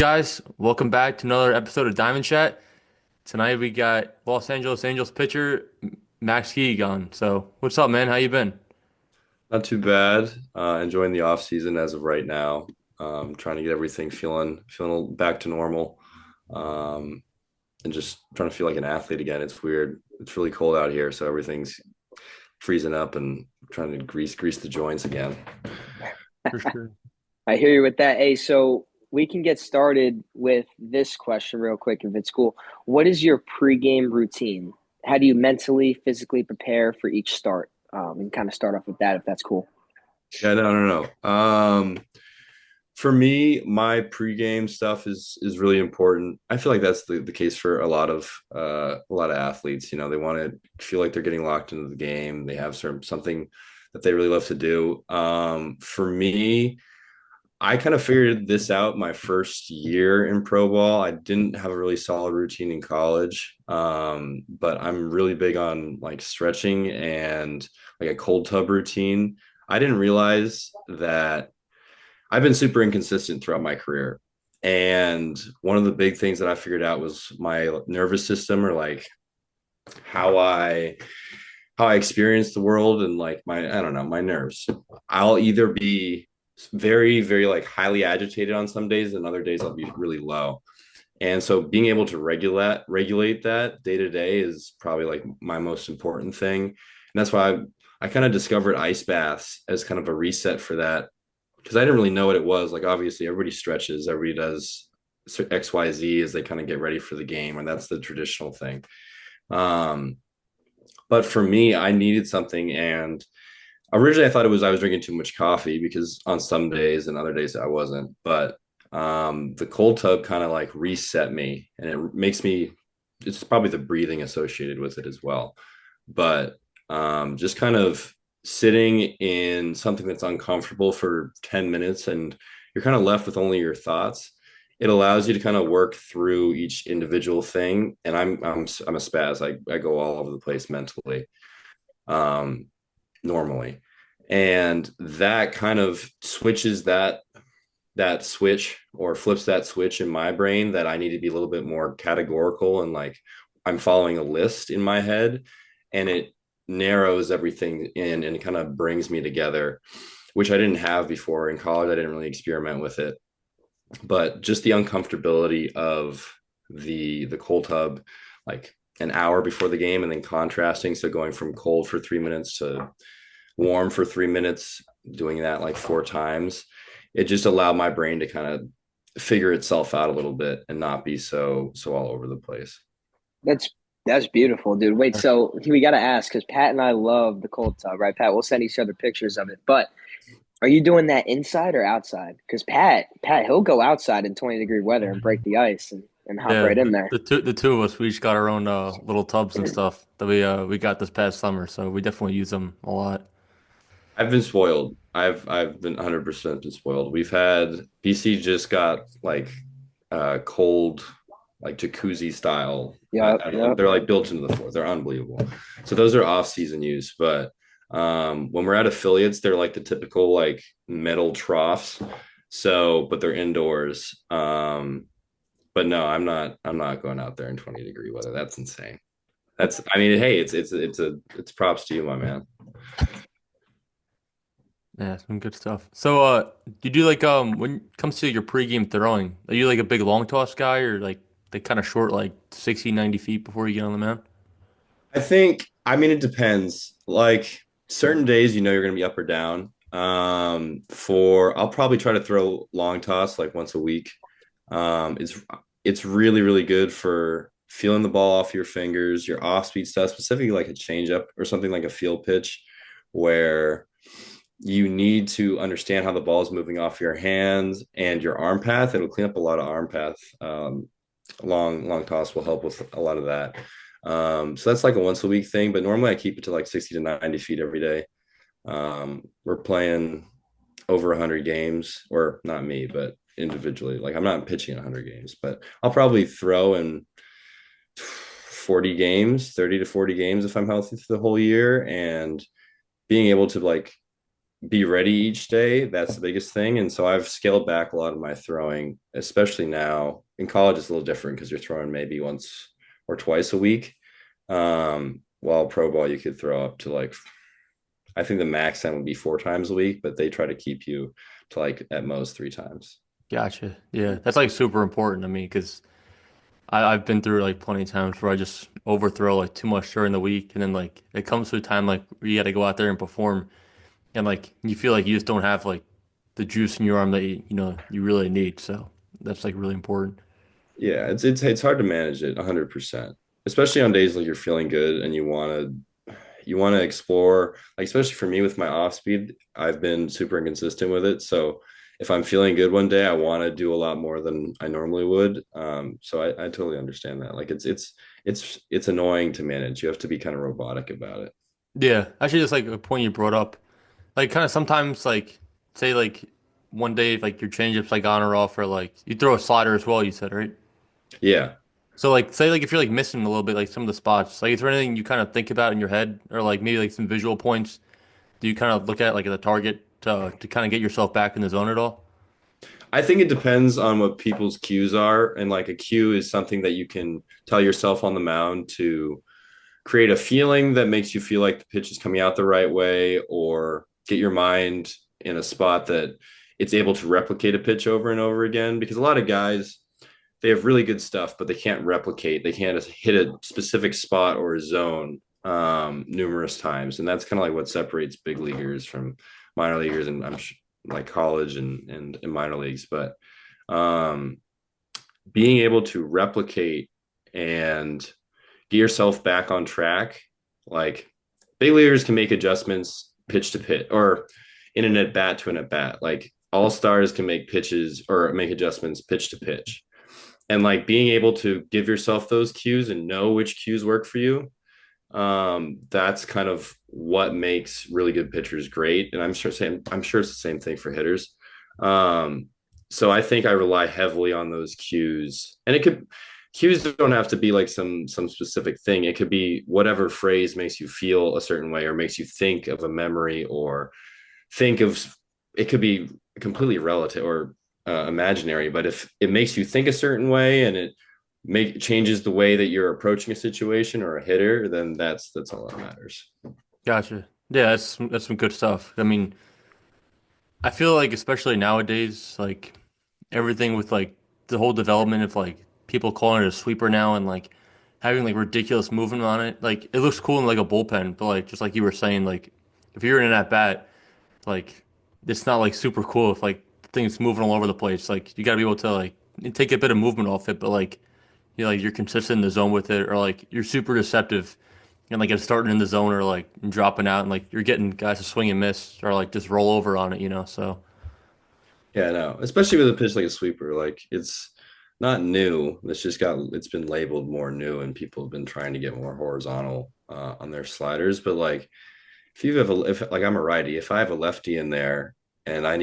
Guys? Welcome back to another episode of Diamond Chat. Tonight we got Los Angeles Angels pitcher Max Gieg on. So, what's up, man? How you been? Not too bad. Enjoying the off season as of right now. Trying to get everything feeling back to normal, um, and just trying to feel like an athlete again. It's weird. It's really cold out here, so everything's freezing up and trying to grease the joints again. For sure. I hear you with that. Hey, so we can get started with this question real quick if it's cool. What is your pregame routine? How do you mentally, physically prepare for each start? We can kind of start off with that if that's cool. Yeah, no. For me, my pregame stuff is really important. I feel like that's the case for a lot of athletes. You know, they want to feel like they're getting locked into the game. They have something that they really love to do. For me, I kind of figured this out my first year in pro ball. I didn't have a really solid routine in college, but I'm really big on like stretching and like a cold tub routine. I didn't realize that I've been super inconsistent throughout my career. And one of the big things that I figured out was my nervous system, or like how I how I experience the world, and like my, I don't know, my nerves. I'll either be very like highly agitated on some days, and other days I'll be really low. And so being able to regulate that day to day is probably like my most important thing. And that's why I kind of discovered ice baths as kind of a reset for that, because I didn't really know what it was. Like obviously everybody stretches, everybody does XYZ as they kind of get ready for the game, and that's the traditional thing. Um, but for me, I needed something, and originally I thought it was I was drinking too much coffee, because on some days and other days I wasn't. But the cold tub kind of like reset me, and it makes me. It's probably the breathing associated with it as well, but just kind of sitting in something that's uncomfortable for 10 minutes, and you're kind of left with only your thoughts. It allows you to kind of work through each individual thing. And I'm a spaz. I go all over the place mentally, um, normally. And that kind of switches that switch, or flips that switch in my brain, that I need to be a little bit more categorical, and like I'm following a list in my head, and it narrows everything in and kind of brings me together, which I didn't have before. In college I didn't really experiment with it, but just the uncomfortability of the cold tub, like an hour before the game, and then contrasting, so going from cold for 3 minutes to warm for 3 minutes, doing that like four times, it just allowed my brain to kind of figure itself out a little bit and not be so all over the place. That's that's beautiful, dude. Wait, so we got to ask because Pat and I love the cold tub, right? Pat, we'll send each other pictures of it. But are you doing that inside or outside? Because Pat, he'll go outside in 20-degree weather and break the ice and hop Yeah, right in the, there. the two of us, we each got our own little tubs and stuff that we got this past summer, so we definitely use them a lot. I've been spoiled. I've been 100% been spoiled. We've had BC just got like cold, like jacuzzi style. I Yep, don't know. yep. They're like built into the floor. They're unbelievable. So those are off season use. But when we're at affiliates, they're like the typical like metal troughs. So, but they're indoors. But no, I'm not going out there in 20-degree weather. That's insane. I mean, hey, it's props to you, my man. Yeah, some good stuff. So, you do like when it comes to your pregame throwing, are you like a big long toss guy or like they kind of short, like 60, 90 feet before you get on the mound? I think, I mean, it depends. Like certain days, you're going to be up or down. I'll probably try to throw long toss like once a week. It's really good for feeling the ball off your fingers, your off speed stuff, specifically like a changeup or something like a field pitch, where you need to understand how the ball is moving off your hands and your arm path. It'll clean up a lot of arm path. Long toss will help with a lot of that. So that's like a once a week thing, but normally I keep it to like 60 to 90 feet every day. We're playing over 100 games, or not me, but individually. Like I'm not pitching 100 games, but I'll probably throw in 40 games, 30 to 40 games if I'm healthy through the whole year. And being able to like be ready each day. That's the biggest thing. And so I've scaled back a lot of my throwing, especially now. In college, it's a little different because you're throwing maybe once or twice a week. While pro ball, you could throw up to like, I think the max time would be 4 times a week, but they try to keep you to like at most 3 times. Gotcha. Yeah, that's like super important to me because I've been through like plenty of times where I just overthrow like too much during the week, and then like it comes to a time like where you got to go out there and perform, and like you feel like you just don't have like the juice in your arm that you really need. So that's like really important. Yeah, it's hard to manage it 100%, especially on days like you're feeling good and you want to explore. Like especially for me with my off speed, I've been super inconsistent with it. So if I'm feeling good one day, I want to do a lot more than I normally would. So I totally understand that. Like it's annoying to manage. You have to be kind of robotic about it. Yeah, actually, just like a point you brought up, like kind of sometimes like say like one day like your changeup's like on or off, or like you throw a slider as well. You said right. Yeah, So like say like if you're like missing a little bit like some of the spots, like is there anything you kind of think about in your head or like maybe like some visual points do you kind of look at like the target to kind of get yourself back in the zone at all? I think it depends on what people's cues are, and like a cue is something that you can tell yourself on the mound to create a feeling that makes you feel like the pitch is coming out the right way, or get your mind in a spot that it's able to replicate a pitch over and over again. Because a lot of guys, they have really good stuff, but they can't replicate. They can't hit a specific spot or a zone numerous times, and that's kind of like what separates big leaguers from minor leaguers, and like college and minor leagues. But um, being able to replicate and get yourself back on track. Like big leaguers can make adjustments pitch to pitch or in an at bat to an at bat. Like all stars can make pitches or make adjustments pitch to pitch. And like being able to give yourself those cues and know which cues work for you, that's kind of what makes really good pitchers great. And I'm sure it's the same thing for hitters. Um, so I think I rely heavily on those cues, and it could cues don't have to be like some specific thing. It could be whatever phrase makes you feel a certain way or makes you think of a memory or think of it could be completely relative or imaginary, but if it makes you think a certain way and it make changes the way that you're approaching a situation or a hitter, then that's all that matters. Gotcha. Yeah, that's some good stuff. I mean, I feel like especially nowadays, like everything with like the whole development of like people calling it a sweeper now and like having like ridiculous movement on it. Like it looks cool in like a bullpen, but like just like you were saying, like if you're in an at bat, like it's not like super cool if like things moving all over the place. Like you gotta be able to like take a bit of movement off it, but like you're consistent in the zone with it, or like you're super deceptive and like it's starting in the zone or like dropping out and like you're getting guys to swing and miss or like just roll over on it. So Yeah, no, especially with a pitch like a sweeper, like it's not new. It's been labeled more new, and people have been trying to get more horizontal on their sliders. But like if you have a if like I'm a righty, if I have a lefty in there and I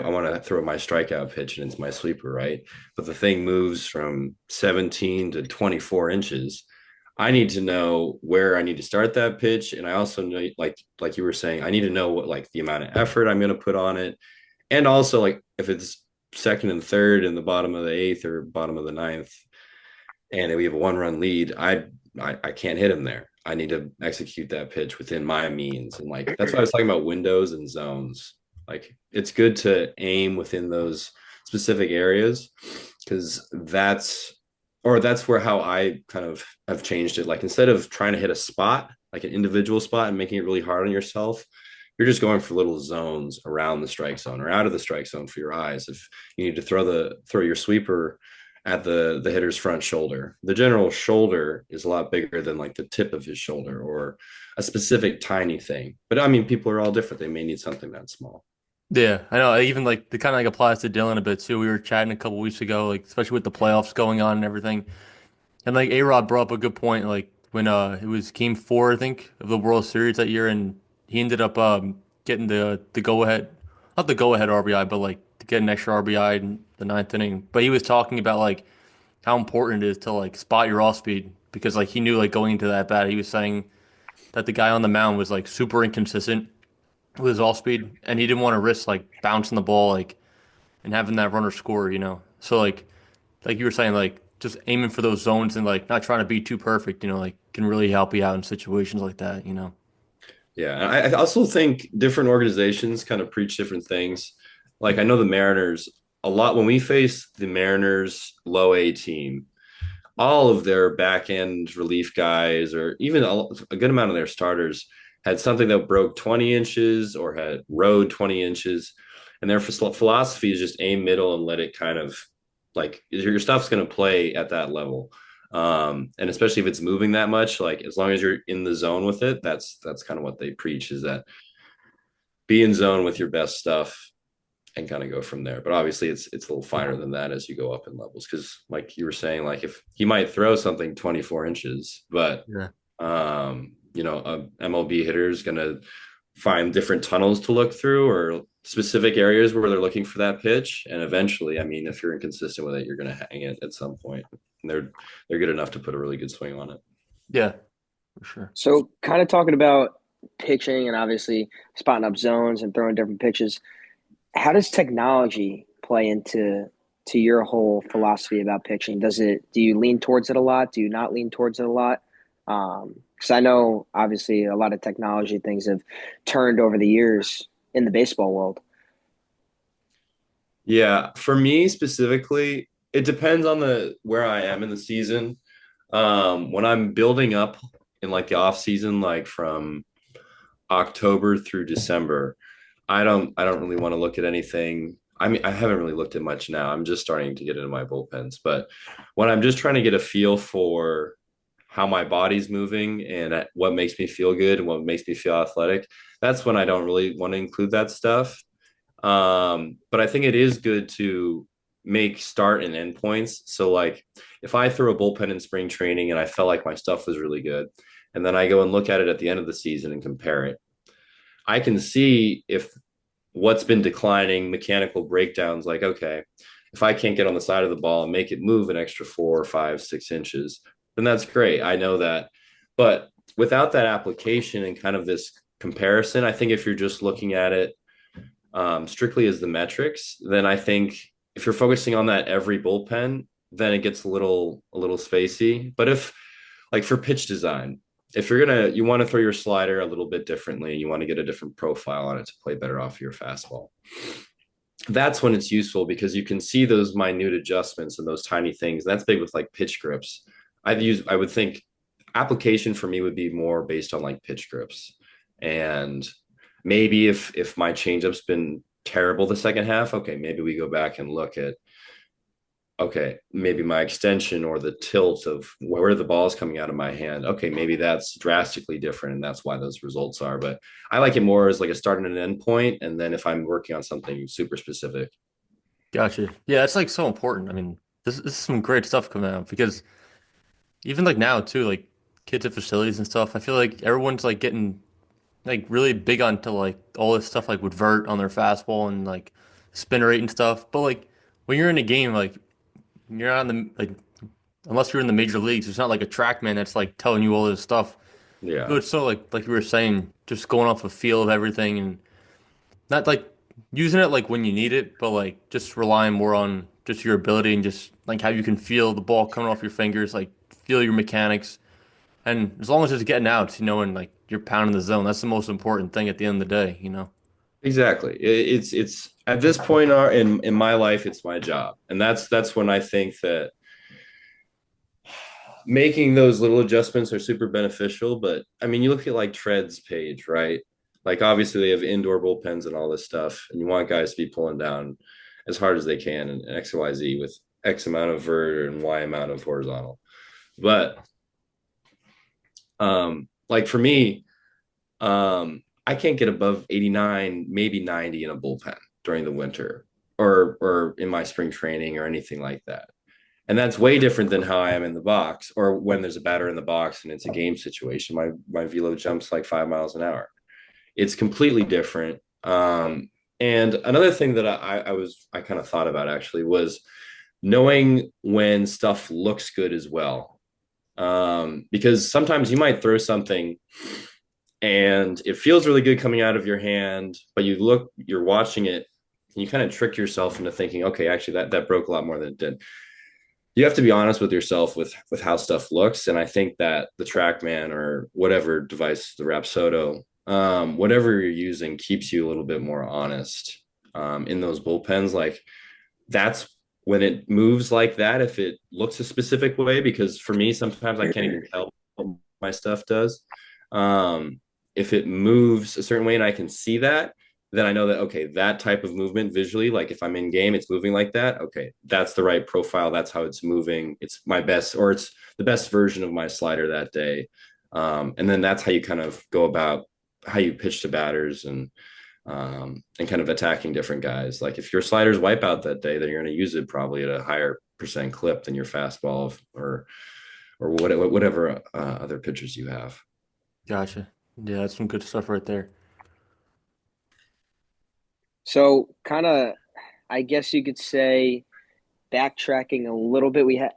want to throw my strikeout pitch and it's my sweeper, right? But the thing moves from 17 to 24 inches. I need to know where I need to start that pitch. And I also know like you were saying, I need to know what like the amount of effort I'm gonna put on it. And also like if it's second and third in the bottom of the eighth or bottom of the ninth, and we have a 1 run lead, I can't hit him there. I need to execute that pitch within my means. And like that's why I was talking about windows and zones. Like it's good to aim within those specific areas because that's where how I kind of have changed it. Like instead of trying to hit a spot, like an individual spot and making it really hard on yourself, you're just going for little zones around the strike zone or out of the strike zone for your eyes. If you need to throw your sweeper at the hitter's front shoulder, the general shoulder is a lot bigger than like the tip of his shoulder or a specific tiny thing. But I mean, people are all different. They may need something that small. yeah, I know. I even like the kind of like applies to Dylan a bit too. We were chatting a couple weeks ago, like especially with the playoffs going on and everything. And like A-Rod brought up a good point, like when it was game four, I think, of the World Series that year, and he ended up getting the go ahead, not the go ahead RBI, but like to get an extra RBI in the ninth inning. But he was talking about like how important it is to like spot your off speed because like he knew like going into that bat, he was saying that the guy on the mound was like super inconsistent with his off speed, and he didn't want to risk like bouncing the ball like and having that runner score, you know. So like you were saying, like just aiming for those zones and like not trying to be too perfect, you know, like can really help you out in situations like that, you know. Yeah, and I also think different organizations kind of preach different things. Like I know the Mariners a lot when we face the Mariners low A team, all of their back end relief guys, or even a good amount of their starters, had something that broke 20 inches or had rode 20 inches. And their philosophy is just aim middle and let it kind of like your stuff's going to play at that level. And especially if it's moving that much, like as long as you're in the zone with it, that's kind of what they preach is that be in zone with your best stuff and kind of go from there. But obviously, it's a little finer than that as you go up in levels because, like you were saying, like if he might throw something 24 inches, but Yeah. a MLB hitter is going to find different tunnels to look through or specific areas where they're looking for that pitch. And eventually, I mean, if you're inconsistent with it, you're going to hang it at some point. And they're good enough to put a really good swing on it. Yeah, for sure. So, kind of talking about pitching and obviously spotting up zones and throwing different pitches. How does technology play into your whole philosophy about pitching? Do you lean towards it a lot? Do you not lean towards it a lot? Because I know obviously a lot of technology things have turned over the years in the baseball world. Yeah, for me specifically, it depends on the where I am in the season. When I'm building up in like the off season, like from October through December, I don't really want to look at anything. I mean, I haven't really looked at much now. I'm just starting to get into my bullpens, but when I'm just trying to get a feel for how my body's moving and what makes me feel good and what makes me feel athletic, that's when I don't really want to include that stuff. But I think it is good to make start and end points. So like if I throw a bullpen in spring training and I felt like my stuff was really good, and then I go and look at it at the end of the season and compare it, I can see if what's been declining, mechanical breakdowns, like, okay, if I can't get on the side of the ball and make it move an extra 4 or 5, 6 inches, then that's great. I know that. But without that application and kind of this comparison, I think if you're just looking at it strictly as the metrics, then I think if you're focusing on that every bullpen, then it gets a little spacey. But if like for pitch design, if you want to throw your slider a little bit differently, you want to get a different profile on it to play better off your fastball. That's when it's useful because you can see those minute adjustments and those tiny things. And that's big with like pitch grips. I would think application for me would be more based on like pitch grips. And maybe if my changeup's been terrible the second half, okay, maybe we go back and look at okay, maybe my extension or the tilt of where the ball is coming out of my hand. Okay, maybe that's drastically different, and that's why those results are. But I like it more as like a start and an end point, and then if I'm working on something super specific. Gotcha. Yeah, it's like so important. I mean, this is some great stuff coming out because even like now too, like kids at facilities and stuff, I feel like everyone's like getting like really big onto like all this stuff like with vert on their fastball and like spin rate and stuff. But like when you're in a game, like you're not in the like unless you're in the major leagues, it's not like a trackman that's like telling you all this stuff. So Yeah, it's so like you were saying, just going off a feel of everything and not like using it like when you need it, but like just relying more on just your ability and just like how you can feel the ball coming off your fingers, like feel your mechanics. And as long as it's getting out, you know, and like you're pounding the zone, that's the most important thing at the end of the day, you know? exactly. It's at this point in my life, it's my job, and that's when I think that making those little adjustments are super beneficial. But I mean, you look at like Tread's page, right? Like obviously they have indoor bullpens and all this stuff, and you want guys to be pulling down as hard as they can and X, Y, Z with X amount of vert and Y amount of horizontal. But like for me, I can't get above 89, maybe 90 in a bullpen during the winter or in my spring training or anything like that. And that's way different than how I am in the box or when there's a batter in the box and it's a game situation. My velo jumps like 5 miles an hour. It's completely different. And another thing that I kind of thought about actually was knowing when stuff looks good as well. Because sometimes you might throw something and it feels really good coming out of your hand, but you're watching it, and you kind of trick yourself into thinking, okay, actually that broke a lot more than it did. You have to be honest with yourself with how stuff looks, and I think that the TrackMan or whatever device, the Rapsodo, whatever you're using, keeps you a little bit more honest in those bullpens. Like that's when it moves like that, if it looks a specific way, because for me sometimes I can't even tell what my stuff does. If it moves a certain way and I can see that, then I know that, okay, that type of movement visually, like if I'm in game, it's moving like that. Okay, that's the right profile. That's how it's moving. It's my best, or it's the best version of my slider that day. And then that's how you kind of go about how you pitch to batters and kind of attacking different guys. Like if your sliders wipe out that day, then you're going to use it probably at a higher percent clip than your fastball or whatever other pitchers you have. Gotcha. Yeah, that's some good stuff right there. So, kind of, I guess you could say, backtracking a little bit, we had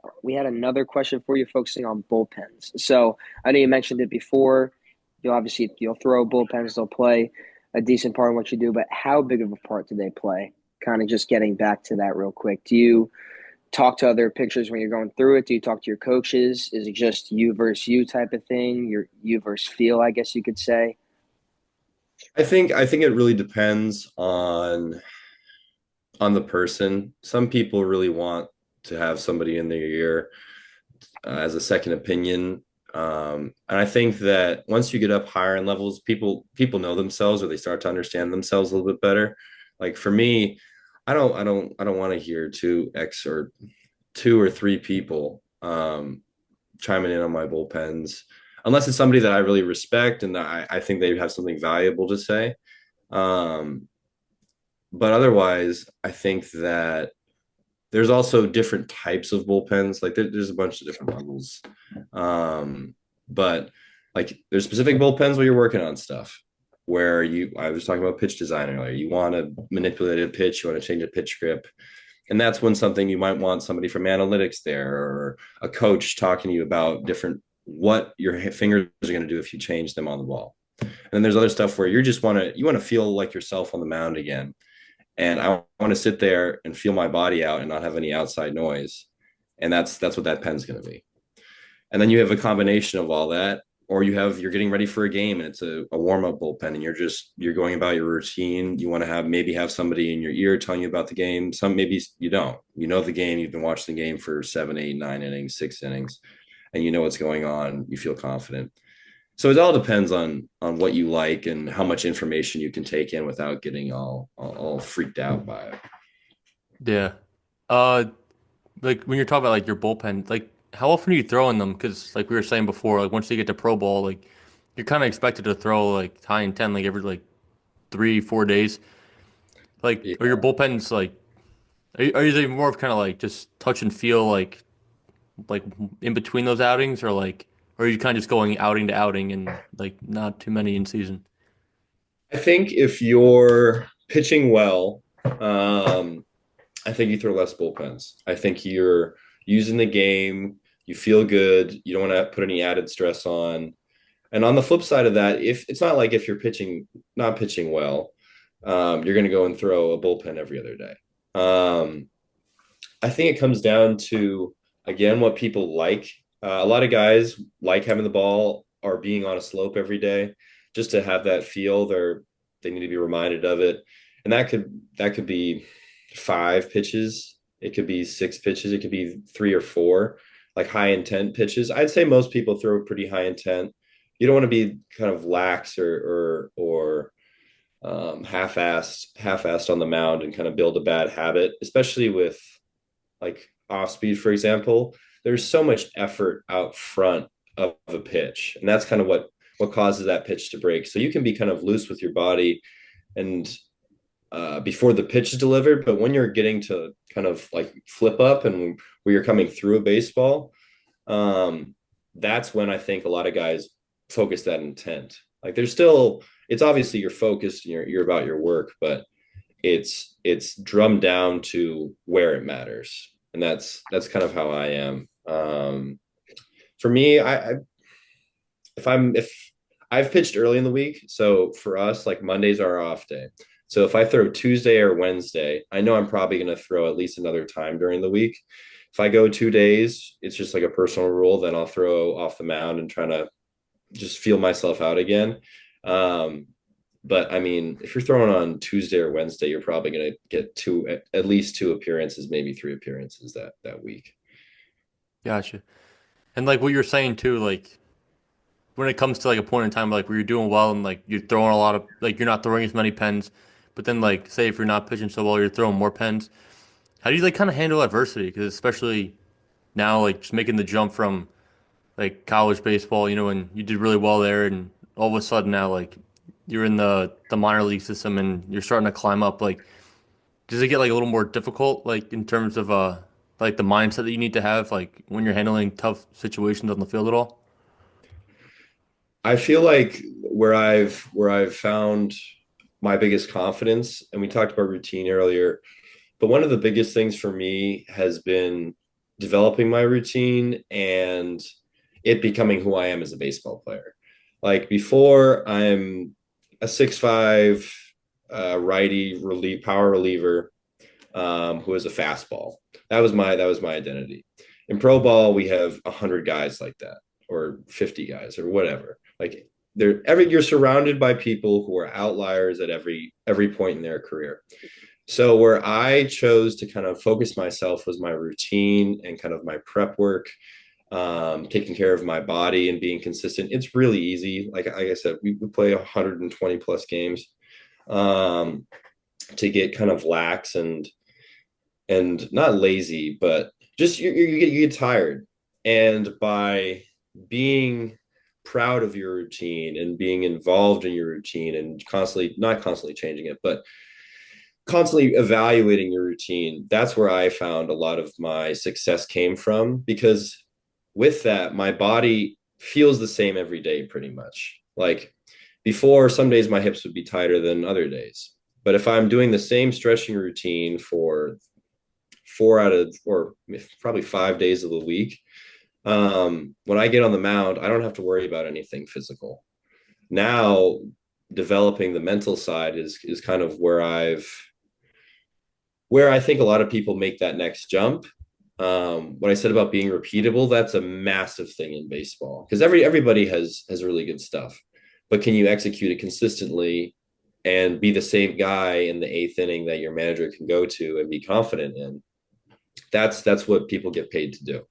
another question for you, focusing on bullpens. So, I know you mentioned it before. You'll throw bullpens, they'll play a decent part in what you do, but how big of a part do they play? Kind of just getting back to that real quick. Do you talk to other pitchers when you're going through it? Do you talk to your coaches? Is it just you versus you type of thing? Your you versus feel, I guess you could say. I think it really depends on the person. Some people really want to have somebody in their ear as a second opinion. And I think that once you get up higher in levels, people know themselves, or they start to understand themselves a little bit better. Like for me, I don't want to hear two or three people chiming in on my bullpens, unless it's somebody that I really respect and that I think they have something valuable to say. Um, but otherwise, I think that there's also different types of bullpens. Like there's a bunch of different levels. But like there's specific bullpens where you're working on stuff where I was talking about pitch design earlier. You want to manipulate a pitch, you want to change a pitch grip. And that's when something you might want somebody from analytics there or a coach talking to you about different what your fingers are going to do if you change them on the ball. And then there's other stuff where you want to feel like yourself on the mound again, and I want to sit there and feel my body out and not have any outside noise. And that's what that pen's going to be. And then you have a combination of all that, or you're getting ready for a game and it's a warm up bullpen and you're going about your routine. You want to maybe have somebody in your ear telling you about the game. Some maybe you don't. You know the game. You've been watching the game for 7, 8, 9 innings, 6 innings, and you know what's going on. You feel confident. So it all depends on what you like and how much information you can take in without getting all freaked out by it. Yeah. Uh, like when you're talking about like your bullpen, like how often are you throwing them? Because like we were saying before, like once you get to pro ball, like you're kind of expected to throw like high and 10 like every like 3, 4 days. Like are your Yeah. bullpens like are they more of kind of like just touch and feel like in between those outings or are you kind of just going outing to outing and like not too many in season? I think if you're pitching well, I think you throw less bullpens. I think you're using the game. You feel good. You don't want to put any added stress on. And on the flip side of that, if it's not like if you're not pitching well, you're going to go and throw a bullpen every other day. I think it comes down to, again, what people like. A lot of guys like having the ball or being on a slope every day just to have that feel. They need to be reminded of it. And that could be 5 pitches. It could be 6 pitches. It could be 3 or 4, like high intent pitches. I'd say most people throw pretty high intent. You don't want to be kind of lax or half-assed on the mound and kind of build a bad habit, especially with like off speed, for example. There's so much effort out front of a pitch, and that's kind of what causes that pitch to break. So you can be kind of loose with your body and before the pitch is delivered, but when you're getting to kind of like flip up and where you're coming through a baseball, that's when I think a lot of guys focus that intent. Like it's obviously you're focused and you're about your work, but it's drummed down to where it matters, and that's kind of how I am. For me, I if I've pitched early in the week, so for us, like Mondays are our off day. So if I throw Tuesday or Wednesday, I know I'm probably going to throw at least another time during the week. If I go 2 days, it's just like a personal rule. Then I'll throw off the mound and try to just feel myself out again. Um, but I mean, if you're throwing on Tuesday or Wednesday, you're probably going to get at least two appearances, maybe three appearances that week. Gotcha. And like what you're saying too, like when it comes to like a point in time like where you're doing well and like you're throwing a lot of like you're not throwing as many pens, but then like say if you're not pitching so well, you're throwing more pens. How do you like kind of handle adversity? Because especially now, like just making the jump from like college baseball, and you did really well there, and all of a sudden now like you're in the minor league system and you're starting to climb up. Like, does it get like a little more difficult, like in terms of like the mindset that you need to have, like when you're handling tough situations on the field at all? I feel like where I've found my biggest confidence, and we talked about routine earlier, but one of the biggest things for me has been developing my routine and it becoming who I am as a baseball player. Like before, I'm a 6'5" righty power reliever who is a fastball. That was my identity. In pro ball, we have 100 guys like that, or 50 guys, or whatever. Like you're surrounded by people who are outliers at every point in their career. So where I chose to kind of focus myself was my routine and kind of my prep work, taking care of my body and being consistent. It's really easy. Like I said, we play 120 plus games, um, to get kind of lax and not lazy, but just you get tired. And by being proud of your routine and being involved in your routine and constantly, not constantly changing it, but constantly evaluating your routine, that's where I found a lot of my success came from. Because with that, my body feels the same every day pretty much. Like before, some days my hips would be tighter than other days. But if I'm doing the same stretching routine for 4 out of, or probably 5 days of the week, when I get on the mound, I don't have to worry about anything physical. Now, developing the mental side is kind of where I think a lot of people make that next jump. What I said about being repeatable, that's a massive thing in baseball because everybody has really good stuff, but can you execute it consistently and be the same guy in the eighth inning that your manager can go to and be confident in? That's what people get paid to do.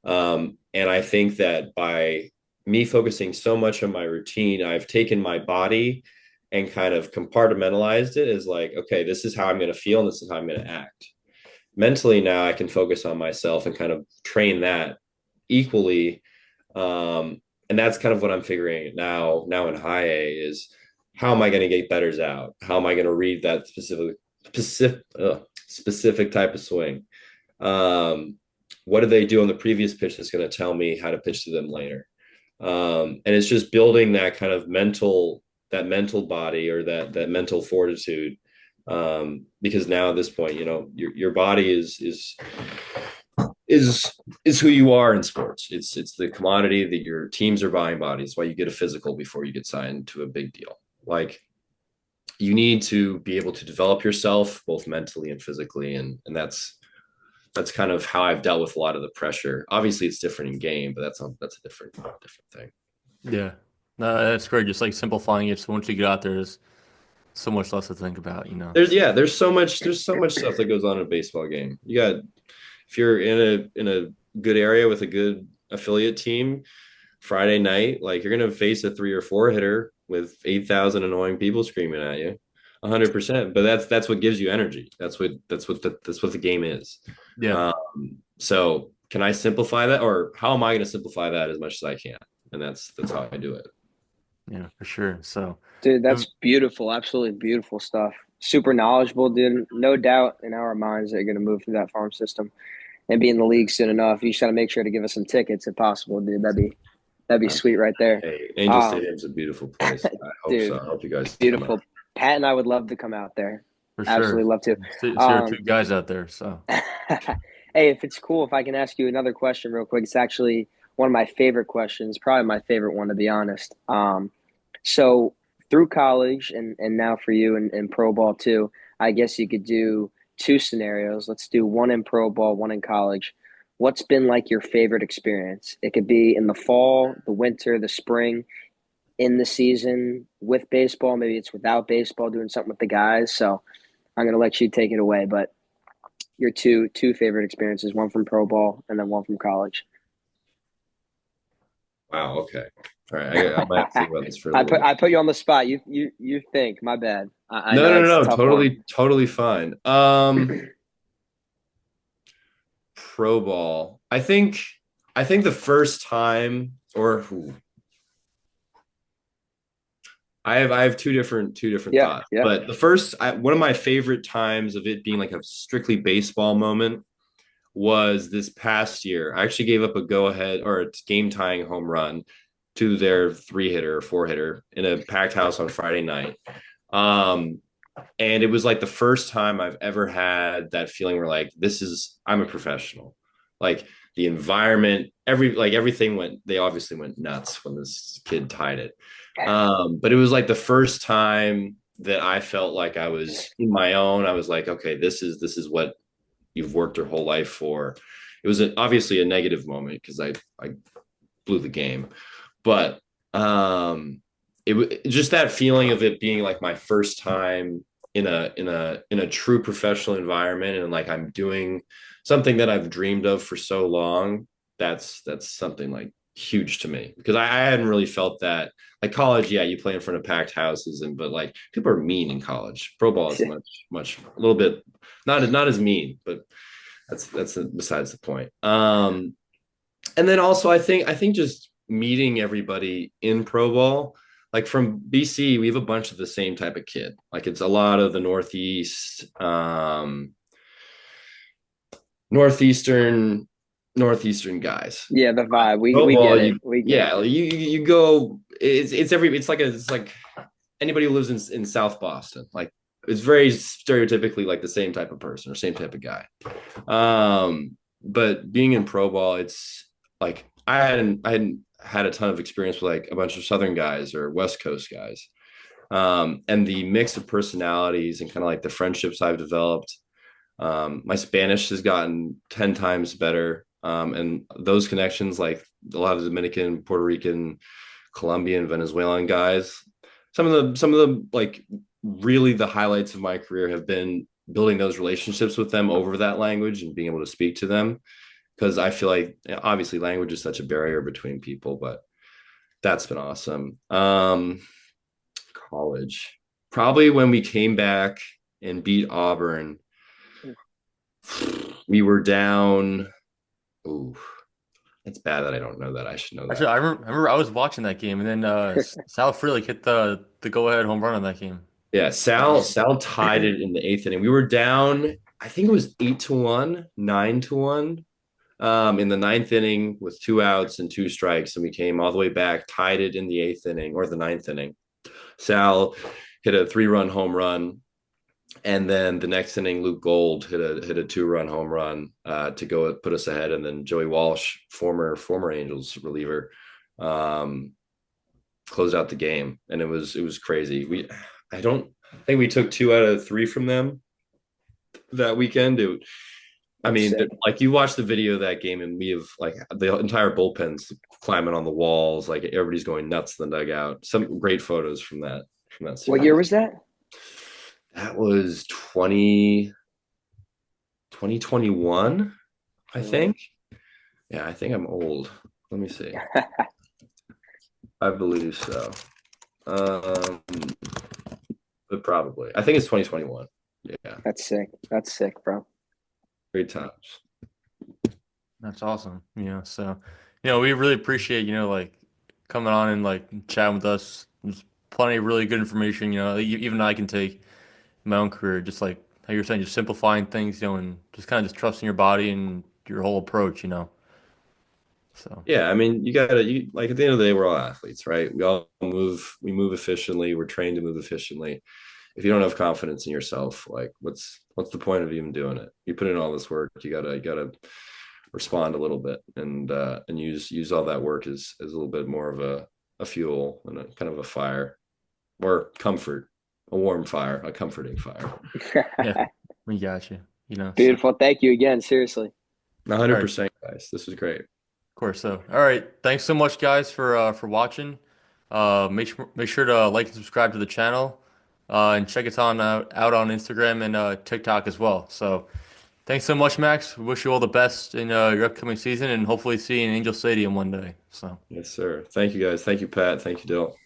And I think that by me focusing so much on my routine, I've taken my body and kind of compartmentalized it as like, okay, this is how I'm going to feel and this is how I'm going to act. Mentally, now I can focus on myself and kind of train that equally. And that's kind of what I'm figuring now in high A is how am I going to get betters out? How am I going to read that specific type of swing? What did they do on the previous pitch that's going to tell me how to pitch to them later? And it's just building that kind of mental body or that mental fortitude. Because now at this point, your body is who you are in sports. It's the commodity that your teams are buying bodies. Why you get a physical before you get signed to a big deal. Like you need to be able to develop yourself both mentally and physically, and that's kind of how I've dealt with a lot of the pressure. Obviously, it's different in game, but that's a different thing. Yeah, no, that's great. Just like simplifying it, so once you get out there, there's so much less to think about. There's so much stuff that goes on in a baseball game. You got if you're in a good area with a good affiliate team, Friday night, like you're gonna face a 3 or 4 hitter with 8,000 annoying people screaming at you. 100%, but that's what gives you energy. That's what the game is. Yeah, So can I simplify that, or how am I going to simplify that as much as I can? And that's how I do it. yeah, for sure. So, Dude, um, that's beautiful. Absolutely beautiful stuff. Super knowledgeable, dude. No doubt in our minds that you're going to move through that farm system and be in the league soon enough. You just got to make sure to give us some tickets if possible, dude. That'd be Um, sweet right there. hey, Angel Um, Stadium's a beautiful place. I hope so. dude, I hope you guys come out. beautiful. Pat and I would love to come out there. for sure. Absolutely love to. So you're two Um, guys out there. So, hey, if it's cool, if I can ask you another question real quick, it's actually one of my favorite questions, probably my favorite one to be honest. So through college and now for you in pro ball too, I guess you could do two scenarios. Let's do one in pro ball, one in college. What's been like your favorite experience? It could be in the fall, the winter, the spring, in the season with baseball. Maybe it's without baseball, doing something with the guys. So I'm gonna let you take it away. But your two favorite experiences, one from pro ball and then one from college. Wow. Okay. All right. I might have to think about this for a little bit. I put you on the spot. You think. My bad. I No, know no, it's a no, tough one. totally, totally fine. Pro ball. I think the first time, or ooh, I have two different Yeah, thoughts. yeah. But the first, one of my favorite times of it being like a strictly baseball moment was this past year. I actually gave up a go ahead or a game tying home run to their three hitter or four hitter in a packed house on Friday night. Um, and it was like the first time I've ever had that feeling where like this is I'm a professional. Like the environment, everything went. They obviously went nuts when this kid tied it. But it was like the first time that I felt like I was in my own. I was like, okay, this is what you've worked your whole life for. It was obviously a negative moment because I blew the game, but it just that feeling of it being like my first time in a true professional environment and like I'm doing something that I've dreamed of for so long. That's something like huge to me because I hadn't really felt that like college. Yeah, you play in front of packed houses and but like people are mean in college. Pro ball is much a little bit not as mean, but that's besides the point. And then also I think just meeting everybody in pro ball, like from BC, we have a bunch of the same type of kid. Like it's a lot of the northeastern northeastern guys. Yeah, the vibe. Pro We get ball, it. We get it. you go. It's like anybody who lives in South Boston. Like it's very stereotypically like the same type of person or same type of guy. But being in pro ball, it's like I hadn't had a ton of experience with like a bunch of Southern guys or West Coast guys. And the mix of personalities and kind of like the friendships I've developed. My Spanish has gotten 10 times better. And those connections, like a lot of Dominican, Puerto Rican, Colombian, Venezuelan guys, some of the like really the highlights of my career have been building those relationships with them over that language and being able to speak to them because I feel like obviously language is such a barrier between people, but that's been awesome. College, probably when we came back and beat Auburn, we were down. Ooh, it's bad that I don't know that. I should know Actually, that. I remember I was watching that game, and then Sal Frelick hit the go ahead home run on that game. Yeah, Sal tied it in the eighth inning. We were down, I think it was 8-1, 9-1. In the ninth inning with two outs and two strikes, and we came all the way back, tied it in the eighth inning or the ninth inning. Sal hit a 3-run home run, and then the next inning, Luke Gold hit a 2-run home run to go put us ahead, and then Joey Walsh, former Angels reliever, um, closed out the game, and it was crazy. I don't think we took 2 out of 3 from them that weekend. I That's mean, sick. like you watch the video of that game, and we have like the entire bullpen's climbing on the walls, like everybody's going nuts in the dugout. Some great photos from that What year series. was that? That was 2021, I Mm. think. Yeah, I think I'm old. Let me see. I believe so. Um, but probably. I think it's 2021. Yeah, That's sick. That's sick, bro. great times. That's awesome. We really appreciate, like coming on and like chatting with us. There's plenty of really good information, even I can take in my own career, just like how you're saying, just simplifying things, and just kind of just trusting your body and your whole approach. So, Yeah, I mean, you like at the end of the day, we're all athletes, right? We move efficiently, we're trained to move efficiently. If you don't have confidence in yourself, like what's the point of even doing it? You put in all this work, you gotta respond a little bit and use all that work as a little bit more of a a fuel and a kind of a fire or comfort, a warm fire, a comforting fire. Yeah, we got you. So Beautiful. Thank you again. Seriously. all right, 100%, guys. This was great. of course. So all right, thanks so much, guys, for watching. Make sure to like and subscribe to the channel, and check us on out on Instagram and TikTok as well. So thanks so much, Max. Wish you all the best in your upcoming season, and hopefully see you in Angel Stadium one day. So. Yes, sir. Thank you, guys. Thank you, Pat. Thank you, Dill.